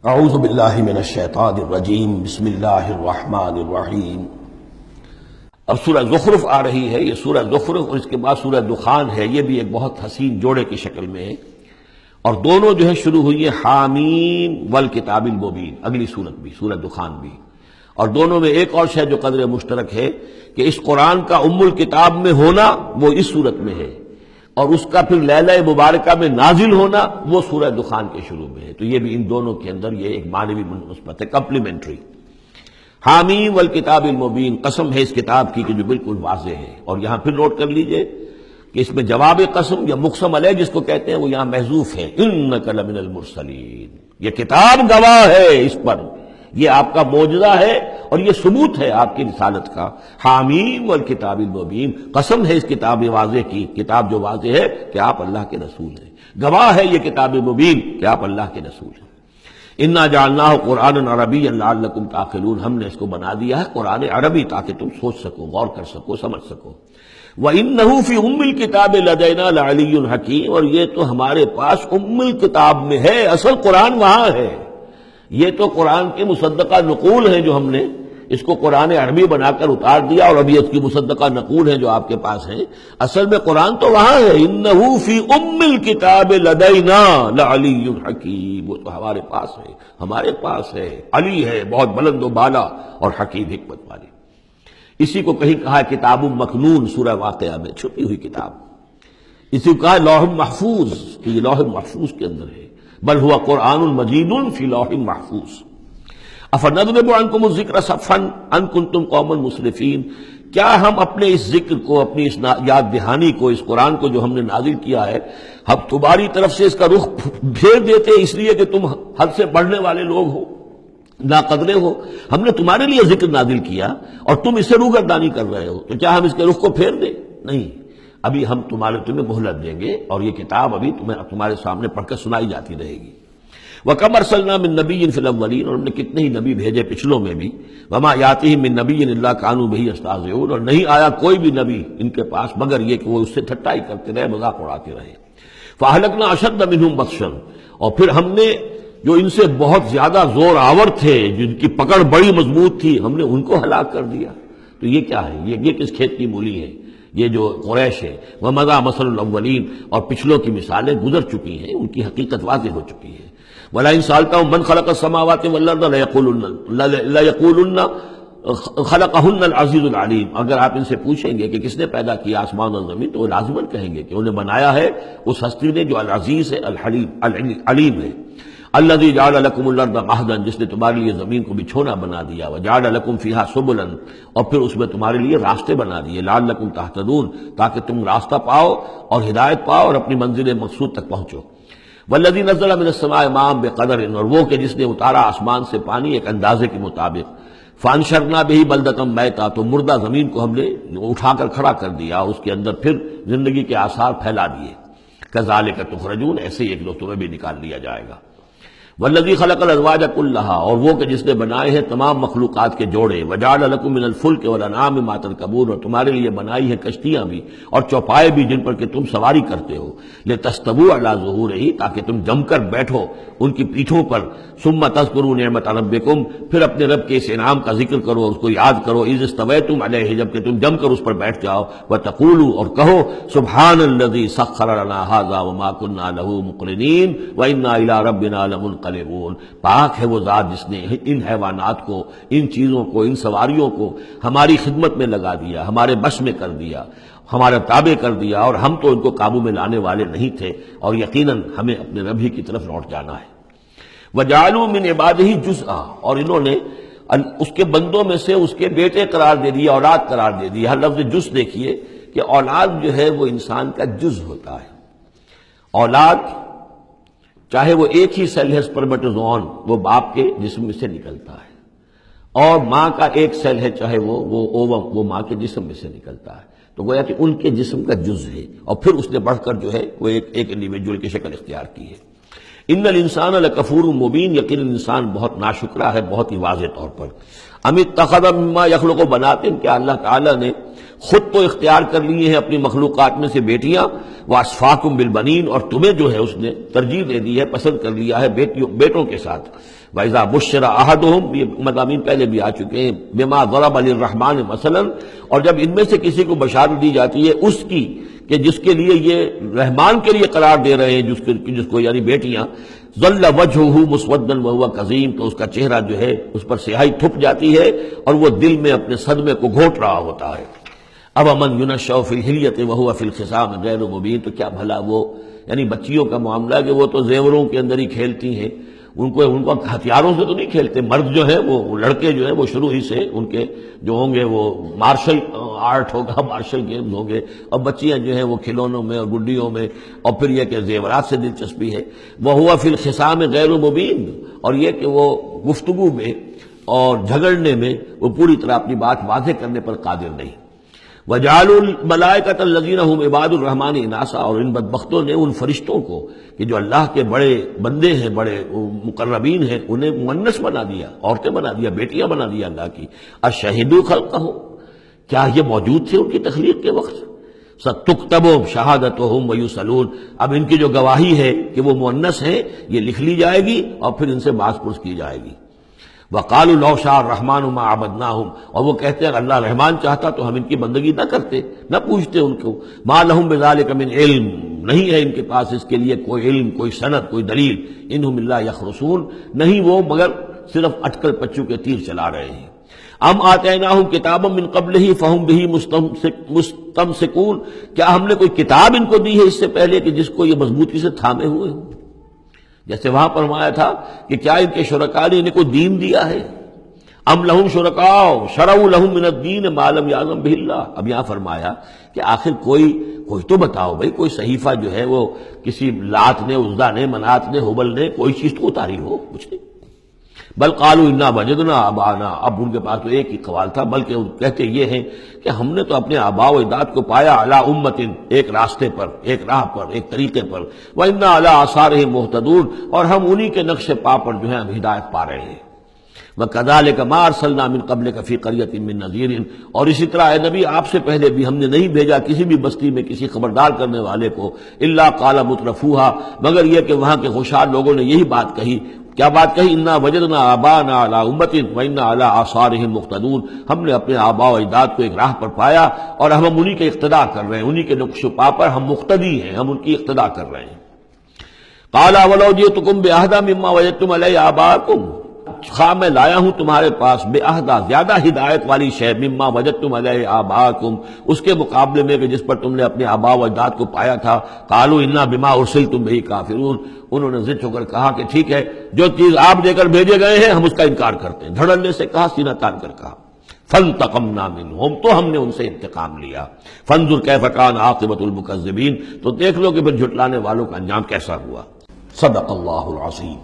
اعوذ باللہ من الشیطان الرجیم بسم اللہ الرحمن الرحیم۔ اب سورہ زخرف آ رہی ہے، یہ سورہ زخرف اور اس کے بعد سورہ دخان ہے، یہ بھی ایک بہت حسین جوڑے کی شکل میں ہے، اور دونوں جو ہے شروع ہوئی ہے حامیم والکتاب المبین، اگلی صورت بھی سورہ دخان بھی، اور دونوں میں ایک اور شے جو قدر مشترک ہے کہ اس قرآن کا ام الکتاب میں ہونا وہ اس صورت میں ہے، اور اس کا پھر لیلہ مبارکہ میں نازل ہونا وہ سورہ دخان کے شروع میں ہے، تو یہ بھی ان دونوں کے اندر یہ ایک معنوی مثبت ہے، کمپلیمنٹری۔ حامیم والکتاب المبین، قسم ہے اس کتاب کی کہ جو بالکل واضح ہے، اور یہاں پھر نوٹ کر لیجئے کہ اس میں جواب قسم یا مقسم علیہ جس کو کہتے ہیں وہ یہاں محذوف ہے، انک لمن المرسلین، یہ کتاب گواہ ہے اس پر، یہ آپ کا معجزہ ہے اور یہ ثبوت ہے آپ کی رسالت کا۔ حامیم والکتاب المبین، قسم ہے اس کتاب واضح کی، کتاب جو واضح ہے کہ آپ اللہ کے رسول ہیں، گواہ ہے یہ کتاب مبین کہ آپ اللہ کے رسول ہیں۔ انا جعلناہ قرآنا عربیا لعلکم تعقلون، ہم نے اس کو بنا دیا ہے قرآن عربی تاکہ تم سوچ سکو، غور کر سکو، سمجھ سکو۔ وَإِنَّهُ فِي أُمِّ الْكِتَابِ لَدَيْنَا لَعَلِيٌّ حَكِيمٌ، اور یہ تو ہمارے پاس ام الکتاب میں ہے، اصل قرآن وہاں ہے، یہ تو قرآن کے مصدقہ نقول ہیں جو ہم نے اس کو قرآن عربی بنا کر اتار دیا، اور ابھی اس کی مصدقہ نقول ہیں جو آپ کے پاس ہیں، اصل میں قرآن تو وہاں ہے۔ انہ فی ام الکتاب لدینا لعلی حکیم، وہ تو ہمارے پاس ہے، ہمارے پاس ہے، علی ہے، بہت بلند و بالا اور حکیم حکمت والی۔ اسی کو کہیں کہا ہے کتاب مکنون سورہ واقعہ میں، چھپی ہوئی کتاب، اسی کو کہا ہے لوح محفوظ، کہ یہ لوح محفوظ کے اندر ہے، بل ہوا قرآن مجید فی لوح محفوظ۔ افنضرب عنکم الذکر صفحا ان کنتم قوما مسرفین، کیا ہم اپنے اس ذکر کو، اپنی اس یاد دہانی کو، اس قرآن کو جو ہم نے نازل کیا ہے، ہم تمہاری طرف سے اس کا رخ پھیر دیتے اس لیے کہ تم حد سے بڑھنے والے لوگ ہو، ناقدرے ہو؟ ہم نے تمہارے لیے ذکر نازل کیا اور تم اس سے روگردانی کر رہے ہو، تو کیا ہم اس کے رخ کو پھیر دیں؟ نہیں، ابھی ہم تمہیں مہلت دیں گے، اور یہ کتاب ابھی تمہارے سامنے پڑھ کر سنائی جاتی رہے گی۔ وَكَمْ أَرْسَلْنَا مِن نَبِيٍّ فِي الْأَوَّلِينَ، اور ہم نے کتنے ہی نبی بھیجے پچھلوں میں بھی، وَمَا يَأْتِيهِم مِّن نَبِيٍّ إِلَّا كَانُوا بِهِ يَسْتَهْزِئُونَ، اور نہیں آیا کوئی بھی نبی ان کے پاس مگر یہ کہ وہ اس سے ٹھٹائی کرتے رہے، مذاق اڑاتے رہے۔ فَأَهْلَكْنَا أَشَدَّ مِنْهُمْ بَطْشًا، اور پھر ہم نے جو ان سے بہت زیادہ زور آور تھے، جن کی پکڑ بڑی مضبوط تھی، ہم نے ان کو ہلاک کر دیا۔ تو یہ کیا ہے؟ یہ کس کھیت کی مولی ہے؟ یہ جو قریش ہے، وَمَضَىٰ مَثَلُ الْأَوَّلِينَ، اور پچھلوں کی مثالیں گزر چکی ہیں، ان کی حقیقت واضح ہو چکی ہے۔ وَلَئِن سَأَلْتَهُم مَّنْ خَلَقَ السَّمَاوَاتِ وَالْأَرْضَ لَيَقُولُنَّ خَلَقَهُنَّ الْعَزِيزُ الْعَلِيمُ، اگر آپ ان سے پوچھیں گے کہ کس نے پیدا کیا آسمان اور زمین، تو وہ لازماً کہیں گے کہ انہیں بنایا ہے اس ہستی نے جو العزیز ہے، الحلیم، علیم ہے۔ الذی جعل لکم الارض مہدا، جس نے تمہارے لیے زمین کو بچھونا بنا دیا، وجعل لکم فیہا سبلا، اور پھر اس میں تمہارے لیے راستے بنا دیے، لعلکم تہتدون، تاکہ تم راستہ پاؤ اور ہدایت پاؤ اور اپنی منزل مقصود تک پہنچو۔ والذی نزل من السماء ماء بقدر، اور وہ کہ جس نے اتارا آسمان سے پانی ایک اندازے کے مطابق، فانشرنا بہ بلدۃ میتا، تو مردہ زمین کو ہم نے اٹھا کر کھڑا کر دیا، اس کے اندر پھر زندگی کے آثار پھیلا دیے۔ کذالک تخرجون، ایسے ہی ایک دو تمہیں بھی نکال لیا جائے گا۔ والذی خلق الازواج کلھا، اور وہ کہ جس نے بنائے ہیں تمام مخلوقات کے جوڑے، وجعل لکم من الفلک والانعام ما ترکبون، اور تمہارے لیے بنائی ہیں کشتیاں بھی اور چوپائے بھی جن پر کہ تم سواری کرتے ہو، لتستووا علی ظہورہ، تاکہ تم جم کر بیٹھو ان کی پیٹھوں پر، ثم تذکروا نعمت ربکم، پھر اپنے رب کے اس انعام کا ذکر کرو، اس کو یاد کرو، اذ استویتم علیہ، جب کہ تم جم کر اس پر بیٹھ جاؤ، وتقولوا، اور کہو، سبحان الذی سخر لنا ھذا وما كنا له مقرنین وانا الی ربنا لمنقلبون، پاک ہے وہ ذات جس نے ان حیوانات کو، ان چیزوں کو، ان سواریوں کو ہماری خدمت میں لگا دیا، ہمارے بش میں کر دیا، ہمارے تابع کر دیا، اور ہم تو ان کو قابو میں لانے والے نہیں تھے، اور یقیناً ہمیں اپنے رب ہی کی طرف لوٹ جانا ہے۔ وَجَعَلُوا مِنْ عِبَادِهِ جُزْءًا، اور انہوں نے اس کے بندوں میں سے اس کے بیٹے قرار دے دیا، اولاد قرار دے دیا۔ ہر لفظ جز دیکھیے کہ اولاد جو ہے وہ انسان کا جز ہوتا ہے۔ اولاد چاہے وہ ایک ہی سیل ہے سپرمیٹوزوون، وہ باپ کے جسم میں سے نکلتا ہے، اور ماں کا ایک سیل ہے چاہے وہ اووم، وہ ماں کے جسم میں سے نکلتا ہے، تو گویا کہ ان کے جسم کا جز ہے، اور پھر اس نے بڑھ کر جو ہے وہ ایک انڈیویجول کی شکل اختیار کی ہے۔ ان الانسان لکفور مبین، یقیناً انسان بہت ناشکرا ہے، بہت ہی واضح طور پر۔ ام اتخذ مما یخلق بنات، کیا اللہ تعالیٰ نے خود تو اختیار کر لیے ہیں اپنی مخلوقات میں سے بیٹیاں، وَأَصْفَاكُمْ بِالْبَنِينَ، اور تمہیں جو ہے اس نے ترجیح دے دی ہے، پسند کر لیا ہے بیٹوں کے ساتھ۔ وَإِذَا بُشِّرَ أَحَدُهُمْ، یہ مضامین پہلے بھی آ چکے ہیں، بِمَا ضَرَبَ لِلرَّحْمَنِ مَثَلًا، اور جب ان میں سے کسی کو بشارت دی جاتی ہے اس کی کہ جس کے لیے یہ رحمان کے لیے قرار دے رہے ہیں، جس کو یعنی بیٹیاں، ظل وجهه مسودا وهو كظيم، تو اس کا چہرہ جو ہے اس پر سیاہی تھپ جاتی ہے اور وہ دل میں اپنے صدمے کو گھونٹ رہا ہوتا ہے۔ اب من ينشأ في الحلیۃ وهو في الخصام غیر مبین، تو کیا بھلا وہ یعنی بچیوں کا معاملہ کہ وہ تو زیوروں کے اندر ہی کھیلتی ہیں، ان کو ہتھیاروں سے تو نہیں کھیلتے۔ مرد جو ہے وہ لڑکے جو ہے وہ شروع ہی سے ان کے جو ہوں گے وہ مارشل آرٹ ہوگا، مارشل گیمز ہوں گے، اور بچیاں جو ہیں وہ کھلونوں میں اور گڈیوں میں، اور پھر یہ کہ زیورات سے دلچسپی ہے۔ وَهُوَ فِي الْخِصَامِ غَيْرُ مُبِينٍ، اور یہ کہ وہ گفتگو میں اور جھگڑنے میں وہ پوری طرح اپنی بات واضح کرنے پر قادر نہیں۔ وَجَعَلُوا الْمَلَائِكَةَ الَّذِينَ هُمْ عِبَادُ الرَّحْمَنِ إِنَاثًا، اور ان بدبختوں نے ان فرشتوں کو کہ جو اللہ کے بڑے بندے ہیں، بڑے مقربین ہیں، انہیں مؤنث بنا دیا، عورتیں بنا دیا، بیٹیاں بنا دیا اللہ کی۔ أَشَهِدُوا خَلْقَهُمْ، کیا یہ موجود تھے ان کی تخلیق کے وقت؟ سَتُكْتَبُ شَهَادَتُهُمْ وَيُسْأَلُونَ، اب ان کی جو گواہی ہے کہ وہ مؤنث ہیں یہ لکھ لی جائے گی اور پھر ان سے باز پرس کی جائے گی۔ وَقَالُوا لَوْ شَاءَ الرَّحْمَنُ مَا عَبَدْنَاهُمْ، اور وہ کہتے ہیں اگر اللہ رحمان چاہتا تو ہم ان کی بندگی نہ کرتے، نہ پوچھتے ان کو۔ مَا لَهُمْ بِذَلِكَ مِنْ علم، نہیں ہے ان کے پاس اس کے لیے کوئی علم، کوئی سند، کوئی دلیل۔ اِنْهُمْ إِلَّا يَخْرُصُونَ، نہیں وہ مگر صرف اٹکل پچو کے تیر چلا رہے ہیں۔ ام آتیناہم کتابا من قبلہ فہم بہ مستمسکون، کیا ہم نے کوئی کتاب ان کو دی ہے اس سے پہلے کہ جس کو یہ مضبوطی سے تھامے ہوئے ہوں؟ جیسے وہاں فرمایا تھا کہ کیا ان کے شرکاء نے انہیں کوئی دین دیا ہے؟ ام لہم شرکاء شرعوا لہم من الدین ما لم یعظم بہ اللہ، اب یہاں فرمایا کہ آخر کوئی تو بتاؤ بھائی، کوئی صحیفہ جو ہے وہ کسی لات نے، عزا نے، منات نے، ہبل نے کوئی چیز تو اتاری ہو، کچھ نہیں۔ بل قالوا انا وجدنا آباءنا، اب ان کے پاس تو ایک ہی قوال تھا، بلکہ کہتے یہ ہیں کہ ہم نے تو اپنے آباء و اجداد کو پایا علی امت، ایک راستے پر، ایک راہ پر، ایک طریقے پر، وانا علی آثارہم مہتدون، اور ہم انہی کے نقش پا پر جو ہے ہم ہدایت پا رہے ہیں۔ وَكَذَلِكَ مَا أَرْسَلْنَا مِن قَبْلِكَ فِي قَرْيَةٍ مِّن نَذِيرٍ، اور اسی طرح اے نبی آپ سے پہلے بھی ہم نے نہیں بھیجا کسی بھی بستی میں کسی خبردار کرنے والے کو، الا قال مترفوها، مگر یہ کہ وہاں کے خوشحال لوگوں نے یہی بات کہی۔ کیا بات کہی؟ انا وجدنا آباءنا علی امت وانا علی آثارہم مقتدون، ہم نے اپنے آباء و اجداد کو ایک راہ پر پایا اور ہم انہی کے اقتداء کر رہے ہیں، انہی کے نقش و پا پر ہم مقتدی ہیں، ہم ان کی اقتداء کر رہے ہیں۔ قال ولو جئتکم بأہدی مما وجدتم علیہ آباءکم، خواہ میں لایا ہوں تمہارے پاس بے عہدہ زیادہ ہدایت والی شے، مما وجدتم علیہ آباءکم، اس کے مقابلے میں کہ جس پر تم نے اپنے آباء و اجداد کو پایا تھا۔ قالوا انا بما ارسلتم بہ کافرون، انہوں نے ضد ہو کر کہا کہ ٹھیک ہے، جو چیز آپ دے کر بھیجے گئے ہیں ہم اس کا انکار کرتے ہیں۔ دھڑلے سے کہا، سینہ تان کر کہا۔ فانتقمنا منہم، تو ہم نے ان سے انتقام لیا۔ فانظر کیف کان عاقبۃ المکذبین، تو دیکھ لو کہ پھر جھٹلانے والوں کا انجام کیسا ہوا۔ صدق اللہ العظیم۔